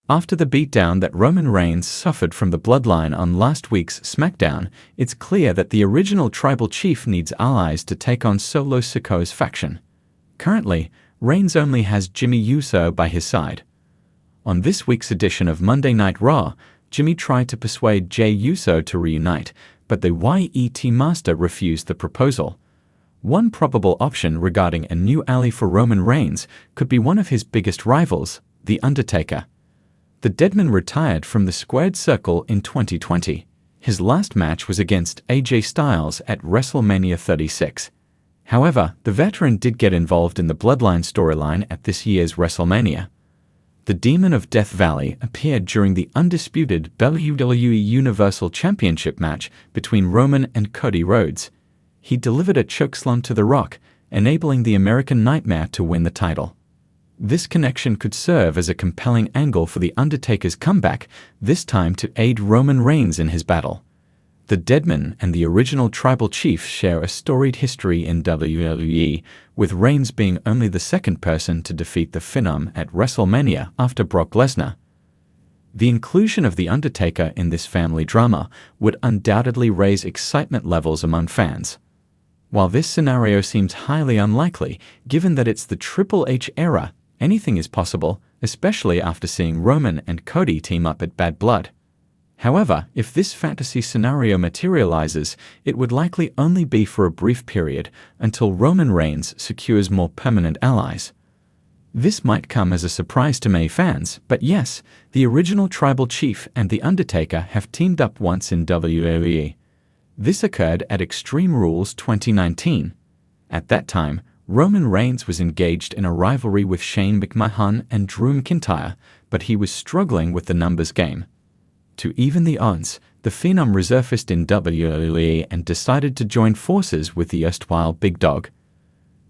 After the beatdown that Roman Reigns suffered from the Bloodline on last week's SmackDown, it's clear that the original tribal chief needs allies to take on Solo Sikoa's faction. Currently, Reigns only has Jimmy Uso by his side. On this week's edition of Monday Night Raw, Jimmy tried to persuade Jey Uso to reunite, but the YET Master refused the proposal. One probable option regarding a new ally for Roman Reigns could be one of his biggest rivals, The Undertaker. The Deadman retired from the Squared Circle in 2020. His last match was against AJ Styles at WrestleMania 36. However, the veteran did get involved in the Bloodline storyline at this year's WrestleMania. The Demon of Death Valley appeared during the undisputed WWE Universal Championship match between Roman and Cody Rhodes. He delivered a chokeslam to The Rock, enabling the American Nightmare to win the title. This connection could serve as a compelling angle for The Undertaker's comeback, this time to aid Roman Reigns in his battle. The Deadman and the original tribal chief share a storied history in WWE, with Reigns being only the second person to defeat the Phenom at WrestleMania after Brock Lesnar. The inclusion of The Undertaker in this family drama would undoubtedly raise excitement levels among fans. While this scenario seems highly unlikely, given that it's the Triple H era, anything is possible, especially after seeing Roman and Cody team up at Bad Blood. However, if this fantasy scenario materializes, it would likely only be for a brief period until Roman Reigns secures more permanent allies. This might come as a surprise to many fans, but yes, the original tribal chief and The Undertaker have teamed up once in WWE. This occurred at Extreme Rules 2019. At that time, Roman Reigns was engaged in a rivalry with Shane McMahon and Drew McIntyre, but he was struggling with the numbers game. To even the odds, the Phenom resurfaced in WWE and decided to join forces with the erstwhile Big Dog.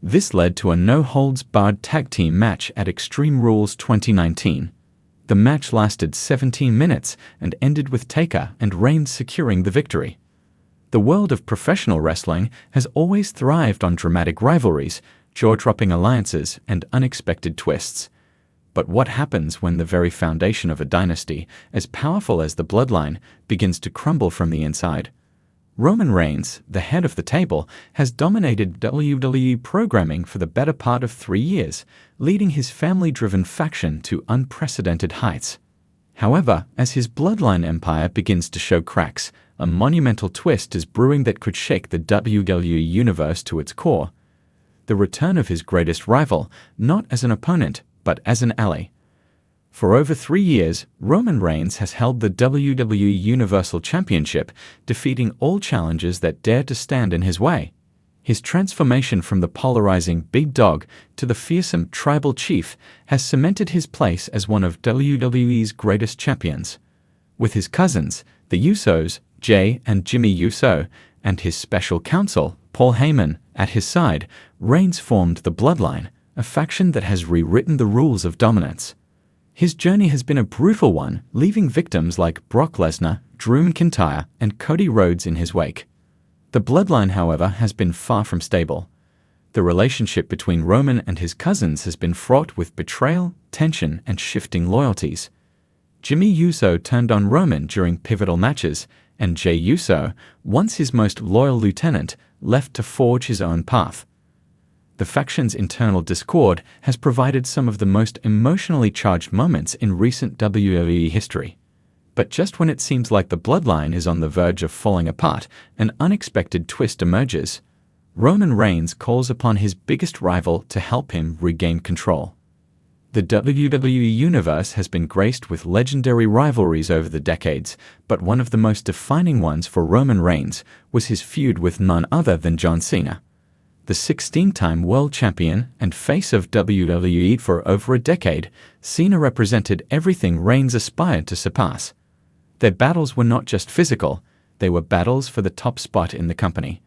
This led to a no-holds-barred tag team match at Extreme Rules 2019. The match lasted 17 minutes and ended with Taker and Reigns securing the victory. The world of professional wrestling has always thrived on dramatic rivalries, jaw-dropping alliances, and unexpected twists. But what happens when the very foundation of a dynasty, as powerful as the Bloodline, begins to crumble from the inside? Roman Reigns, the head of the table, has dominated WWE programming for the better part of 3 years, leading his family-driven faction to unprecedented heights. However, as his Bloodline empire begins to show cracks, a monumental twist is brewing that could shake the WWE universe to its core. The return of his greatest rival, not as an opponent, but as an ally. For over 3 years, Roman Reigns has held the WWE Universal Championship, defeating all challengers that dare to stand in his way. His transformation from the polarizing Big Dog to the fearsome Tribal Chief has cemented his place as one of WWE's greatest champions. With his cousins, the Usos, Jey and Jimmy Uso, and his special counsel, Paul Heyman, at his side, Reigns formed the Bloodline, a faction that has rewritten the rules of dominance. His journey has been a brutal one, leaving victims like Brock Lesnar, Drew McIntyre, and Cody Rhodes in his wake. The Bloodline, however, has been far from stable. The relationship between Roman and his cousins has been fraught with betrayal, tension, and shifting loyalties. Jimmy Uso turned on Roman during pivotal matches, and Jey Uso, once his most loyal lieutenant, left to forge his own path. The faction's internal discord has provided some of the most emotionally charged moments in recent WWE history. But just when it seems like the Bloodline is on the verge of falling apart, an unexpected twist emerges. Roman Reigns calls upon his biggest rival to help him regain control. The WWE Universe has been graced with legendary rivalries over the decades, but one of the most defining ones for Roman Reigns was his feud with none other than John Cena. The 16-time world champion and face of WWE for over a decade, Cena represented everything Reigns aspired to surpass. Their battles were not just physical, they were battles for the top spot in the company.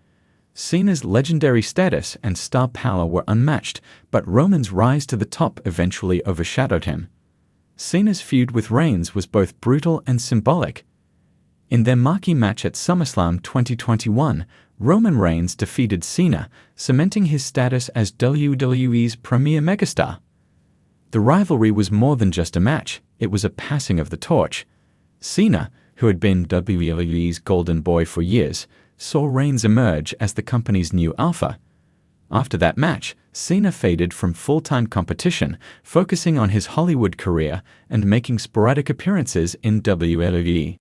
Cena's legendary status and star power were unmatched, but Roman's rise to the top eventually overshadowed him. Cena's feud with Reigns was both brutal and symbolic. In their marquee match at SummerSlam 2021, Roman Reigns defeated Cena, cementing his status as WWE's premier megastar. The rivalry was more than just a match, it was a passing of the torch. Cena, who had been WWE's golden boy for years, saw Reigns emerge as the company's new alpha. After that match, Cena faded from full-time competition, focusing on his Hollywood career and making sporadic appearances in WWE.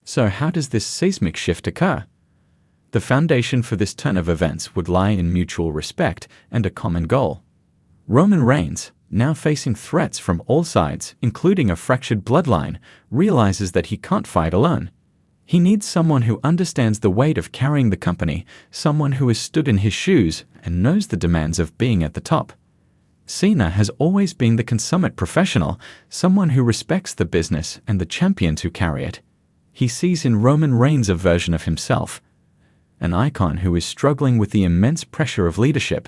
So how does this seismic shift occur? The foundation for this turn of events would lie in mutual respect and a common goal. Roman Reigns, now facing threats from all sides, including a fractured bloodline, realizes that he can't fight alone. He needs someone who understands the weight of carrying the company, someone who has stood in his shoes and knows the demands of being at the top. Cena has always been the consummate professional, someone who respects the business and the champions who carry it. He sees in Roman Reigns a version of himself, an icon who is struggling with the immense pressure of leadership.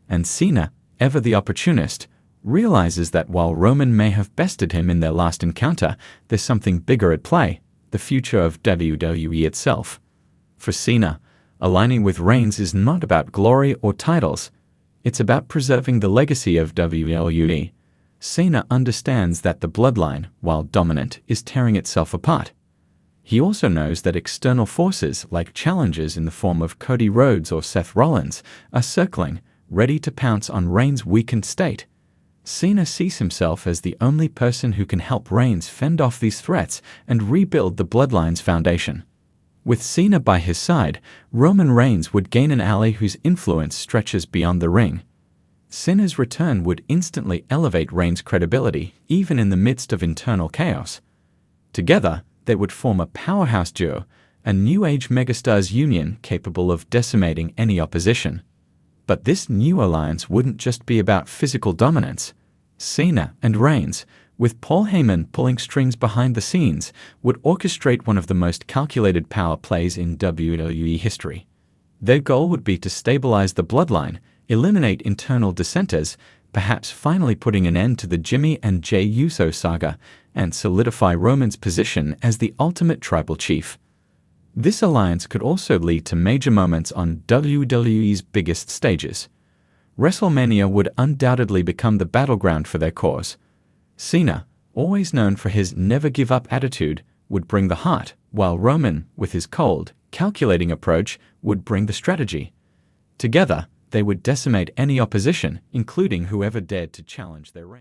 And Cena, ever the opportunist, realizes that while Roman may have bested him in their last encounter, there's something bigger at play, the future of WWE itself. For Cena, aligning with Reigns is not about glory or titles, it's about preserving the legacy of WWE. Cena understands that the bloodline, while dominant, is tearing itself apart. He also knows that external forces, like challengers in the form of Cody Rhodes or Seth Rollins, are circling, ready to pounce on Reigns' weakened state. Cena sees himself as the only person who can help Reigns fend off these threats and rebuild the bloodline's foundation. With Cena by his side, Roman Reigns would gain an ally whose influence stretches beyond the ring. Cena's return would instantly elevate Reigns' credibility, even in the midst of internal chaos. Together, they would form a powerhouse duo, a new age megastars union capable of decimating any opposition. But this new alliance wouldn't just be about physical dominance. Cena and Reigns, with Paul Heyman pulling strings behind the scenes, would orchestrate one of the most calculated power plays in WWE history. Their goal would be to stabilize the bloodline, eliminate internal dissenters, perhaps finally putting an end to the Jimmy and Jey Uso saga, and solidify Roman's position as the ultimate tribal chief. This alliance could also lead to major moments on WWE's biggest stages. WrestleMania would undoubtedly become the battleground for their cause. Cena, always known for his never-give-up attitude, would bring the heart, while Roman, with his cold, calculating approach, would bring the strategy. Together, they would decimate any opposition, including whoever dared to challenge their reign.